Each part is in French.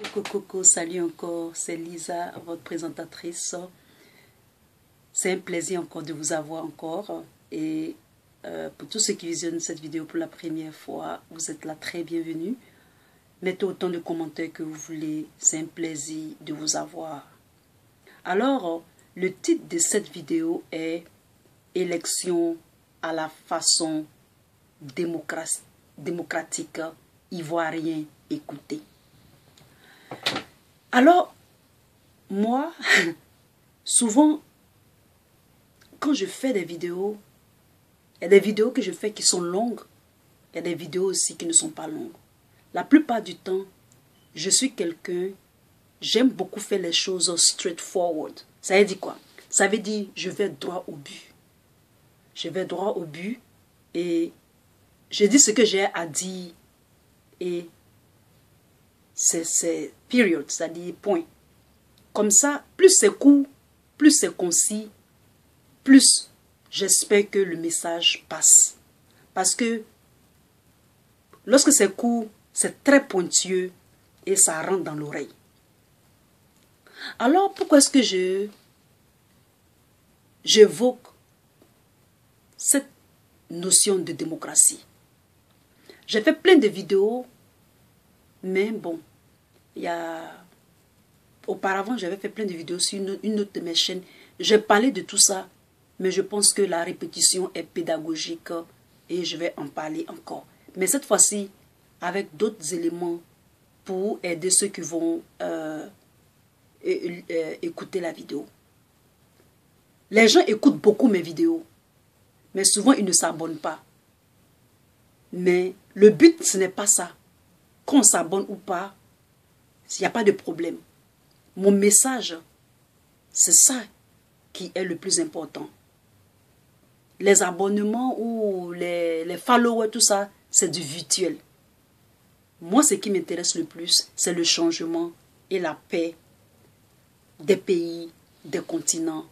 Coucou, salut encore, c'est Lisa, votre présentatrice. C'est un plaisir encore de vous avoir encore. Et pour tous ceux qui visionnent cette vidéo pour la première fois, vous êtes là très bienvenue. Mettez autant de commentaires que vous voulez, c'est un plaisir de vous avoir. Alors, le titre de cette vidéo est « Élection à la façon démocratique ivoirien écoutez ». Alors, moi, souvent, quand je fais des vidéos, il y a des vidéos que je fais qui sont longues, il y a des vidéos aussi qui ne sont pas longues. La plupart du temps, je suis quelqu'un, j'aime beaucoup faire les choses straightforward. Ça veut dire quoi? Ça veut dire je vais droit au but. Je vais droit au but et je dis ce que j'ai à dire et c'est period, c'est-à-dire point. Comme ça, plus c'est court, plus c'est concis, plus j'espère que le message passe. Parce que lorsque c'est court, c'est très pointueux et ça rentre dans l'oreille. Alors, pourquoi est-ce que j'évoque cette notion de démocratie? J'ai fait plein de vidéos, mais bon, auparavant, j'avais fait plein de vidéos sur une autre de mes chaînes. J'ai parlé de tout ça, mais je pense que la répétition est pédagogique et je vais en parler encore. Mais cette fois-ci, avec d'autres éléments pour aider ceux qui vont écouter la vidéo. Les gens écoutent beaucoup mes vidéos, mais souvent ils ne s'abonnent pas. Mais le but, ce n'est pas ça. Qu'on s'abonne ou pas, il n'y a pas de problème. Mon message, c'est ça qui est le plus important. Les abonnements ou les followers, tout ça, c'est du virtuel. Moi, ce qui m'intéresse le plus, c'est le changement et la paix des pays, des continents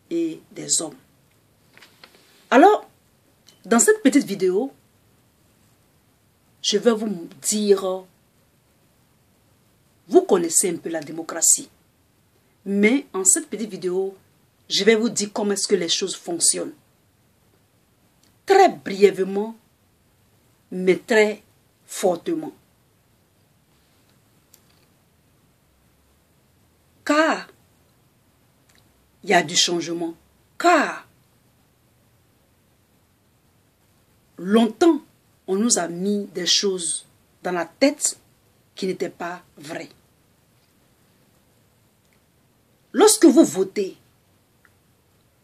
et des hommes. Alors, dans cette petite vidéo, je vais vous dire, vous connaissez un peu la démocratie. Mais en cette petite vidéo, je vais vous dire comment est-ce que les choses fonctionnent. Très brièvement, mais très fortement. Car il y a du changement. Car longtemps, on nous a mis des choses dans la tête qui n'étaient pas vraies. Lorsque vous votez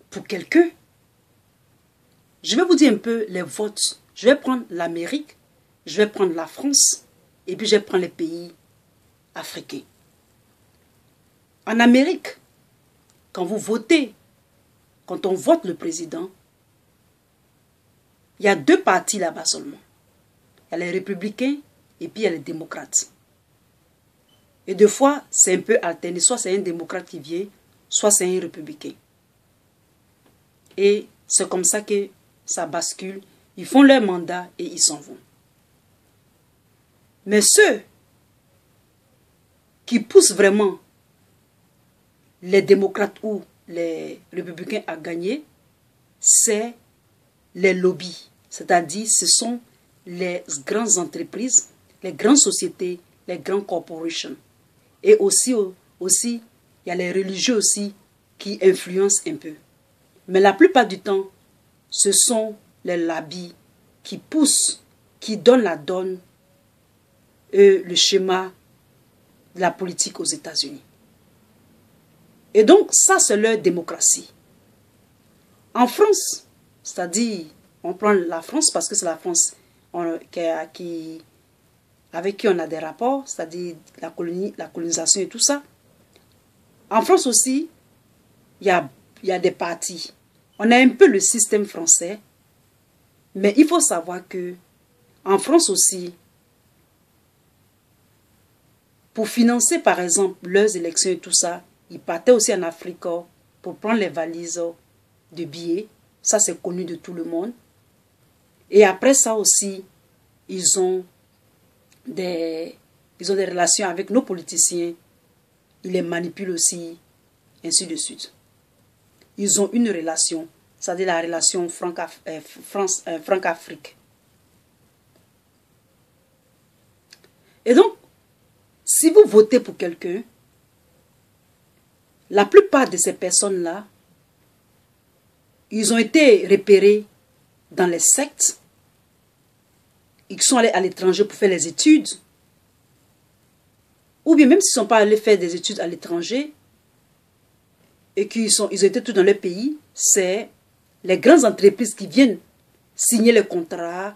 pour quelqu'un, je vais vous dire un peu les votes. Je vais prendre l'Amérique, je vais prendre la France et puis je vais prendre les pays africains. En Amérique, quand vous votez, quand on vote le président, il y a deux partis là-bas seulement. Il y a les républicains et puis il y a les démocrates. Et des fois, c'est un peu alterné. Soit c'est un démocrate qui vient, soit c'est un républicain. Et c'est comme ça que ça bascule. Ils font leur mandat et ils s'en vont. Mais ceux qui poussent vraiment les démocrates ou les républicains à gagner, c'est les lobbies. C'est-à-dire, ce sont les grandes entreprises, les grandes sociétés, les grandes corporations. Et aussi, il y a les religieux aussi qui influencent un peu. Mais la plupart du temps, ce sont les lobbies qui poussent, qui donnent la donne, le schéma de la politique aux États-Unis. Et donc, ça, c'est leur démocratie. En France, c'est-à-dire, on prend la France parce que c'est la France avec qui on a des rapports, c'est-à-dire la colonisation et tout ça. En France aussi, il y a des partis. On a un peu le système français, mais il faut savoir que en France aussi, pour financer par exemple leurs élections et tout ça, ils partaient aussi en Afrique pour prendre les valises de billets. Ça, c'est connu de tout le monde. Et après ça aussi, ils ont des ils ont des relations avec nos politiciens, ils les manipulent aussi, ainsi de suite. Ils ont une relation, c'est-à-dire la relation France-Afrique. Et donc, si vous votez pour quelqu'un, la plupart de ces personnes-là, ils ont été repérés dans les sectes, ils sont allés à l'étranger pour faire les études, ou bien même s'ils ne sont pas allés faire des études à l'étranger, et qu'ils ont été tous dans leur pays, c'est les grandes entreprises qui viennent signer les contrats,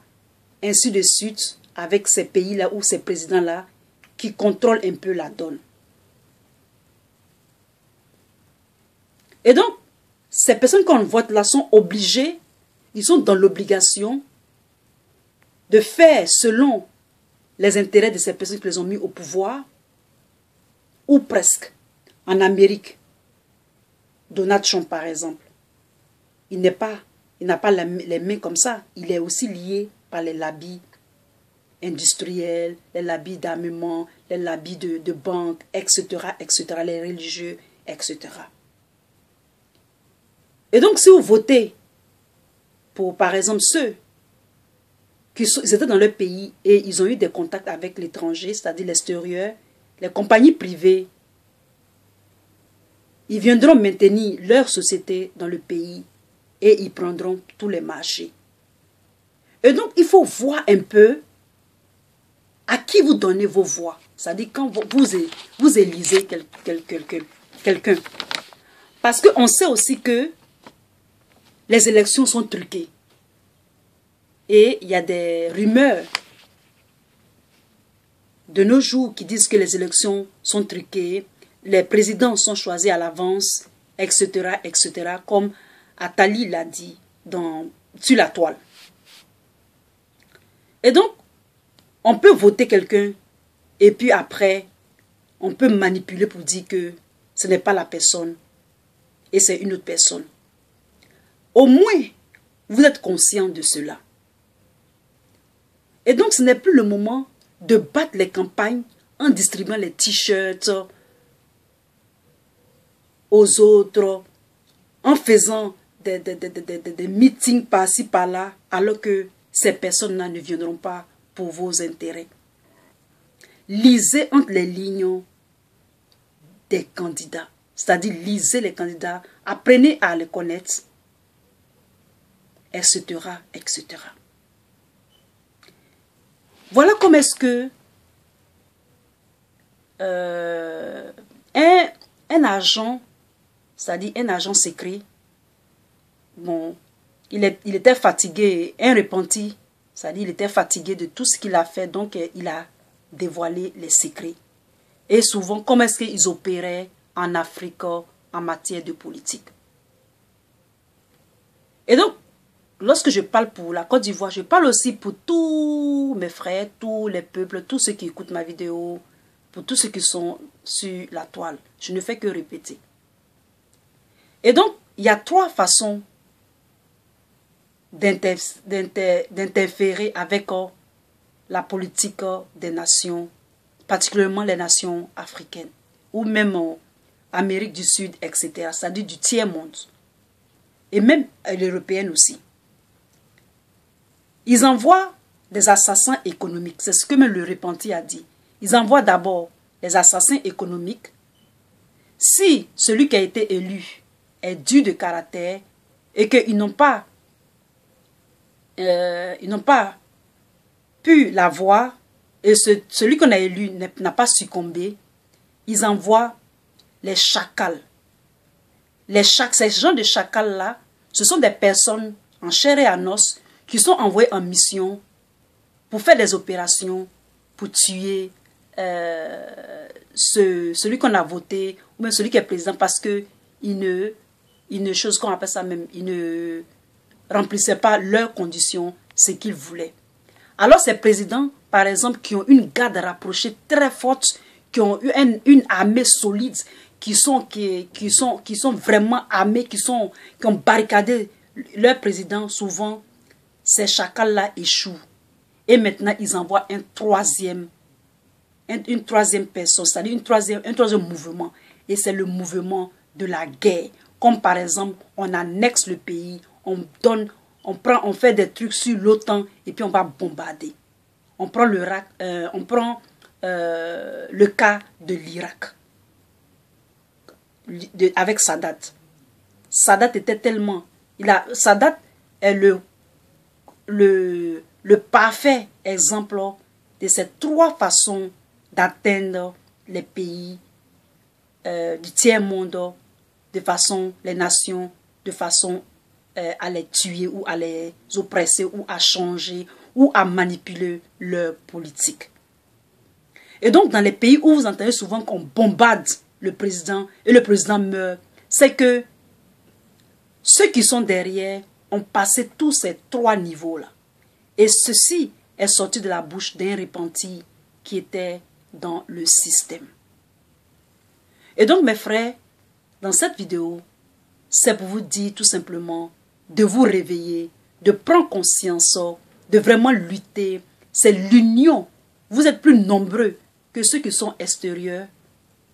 ainsi de suite, avec ces pays-là ou ces présidents-là, qui contrôlent un peu la donne. Et donc, ces personnes qu'on vote là sont obligées, ils sont dans l'obligation de faire selon les intérêts de ces personnes qui les ont mis au pouvoir, ou presque. En Amérique, Donald Trump par exemple, il n'a pas les mains comme ça, il est aussi lié par les lobbies industriels, les lobbies d'armement, les lobbies de banques, etc., etc., les religieux, etc. Et donc, si vous votez pour, par exemple, ceux qui étaient dans leur pays et ils ont eu des contacts avec l'étranger, c'est-à-dire l'extérieur, les compagnies privées, ils viendront maintenir leur société dans le pays et ils prendront tous les marchés. Et donc, il faut voir un peu à qui vous donnez vos voix. C'est-à-dire quand vous élisez quelqu'un. Parce qu'on sait aussi que les élections sont truquées. Et il y a des rumeurs de nos jours qui disent que les élections sont truquées, les présidents sont choisis à l'avance, etc., etc., comme Attali l'a dit sur la toile. Et donc, on peut voter quelqu'un et puis après, on peut manipuler pour dire que ce n'est pas la personne et c'est une autre personne. Au moins, vous êtes conscient de cela. Et donc, ce n'est plus le moment de battre les campagnes en distribuant les t-shirts aux autres, en faisant des meetings par-ci, par-là, alors que ces personnes-là ne viendront pas pour vos intérêts. Lisez entre les lignes des candidats, c'est-à-dire lisez les candidats, apprenez à les connaître, etc., etc. Voilà comment est-ce que un agent, c'est-à-dire un agent secret, bon, il était fatigué, un repenti, c'est-à-dire il était fatigué de tout ce qu'il a fait, donc il a dévoilé les secrets. Et souvent, comment est-ce qu'ils opéraient en Afrique en matière de politique. Et donc, lorsque je parle pour la Côte d'Ivoire, je parle aussi pour tous mes frères, tous les peuples, tous ceux qui écoutent ma vidéo, pour tous ceux qui sont sur la toile. Je ne fais que répéter. Et donc, il y a trois façons d'interférer avec la politique des nations, particulièrement les nations africaines, ou même en Amérique du Sud, etc., c'est-à-dire du tiers-monde, et même l'européenne aussi. Ils envoient des assassins économiques, c'est ce que même le repenti a dit. Ils envoient d'abord les assassins économiques. Si celui qui a été élu est dur de caractère et qu'ils n'ont pas pu l'avoir et celui qu'on a élu n'a pas succombé, ils envoient les chacals. Ces gens de chacals-là, ce sont des personnes en chair et en os qui sont envoyées en mission pour faire des opérations, pour tuer celui qu'on a voté, ou même celui qui est président, parce que il ne remplissait pas leurs conditions, ce qu'ils voulaient. Alors ces présidents, par exemple, qui ont une garde rapprochée très forte, qui ont eu une armée solide, qui sont vraiment armés, qui ont barricadé leur président, souvent, ces chacals-là échouent. Et maintenant, ils envoient un troisième une troisième personne, c'est-à-dire un troisième mouvement. Et c'est le mouvement de la guerre. Comme par exemple, on annexe le pays, on fait des trucs sur l'OTAN et puis on va bombarder. On prend le cas de l'Irak avec Sadat. Sadat était tellement... Sadat est le parfait exemple de ces trois façons d'atteindre les pays du tiers-monde, de façon, les nations, de façon à les tuer ou à les oppresser ou à changer ou à manipuler leur politique. Et donc, dans les pays où vous entendez souvent qu'on bombarde le président et le président meurt, c'est que ceux qui sont derrière ont passé tous ces trois niveaux-là. Et ceci est sorti de la bouche d'un repenti qui était dans le système. Et donc, mes frères, dans cette vidéo, c'est pour vous dire tout simplement de vous réveiller, de prendre conscience, de vraiment lutter. C'est l'union. Vous êtes plus nombreux que ceux qui sont extérieurs.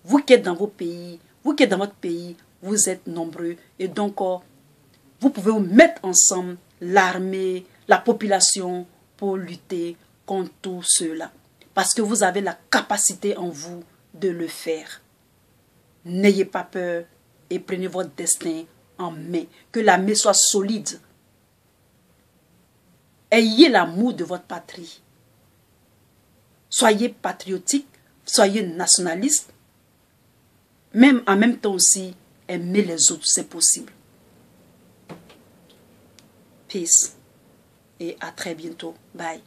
Vous qui êtes dans vos pays, vous qui êtes dans votre pays, vous êtes nombreux. Et donc, vous pouvez vous mettre ensemble, l'armée, la population, pour lutter contre tout cela. Parce que vous avez la capacité en vous de le faire. N'ayez pas peur et prenez votre destin en main. Que la main soit solide. Ayez l'amour de votre patrie. Soyez patriotique, soyez nationaliste. Même en même temps aussi, aimez les autres, c'est possible. Peace et à très bientôt. Bye.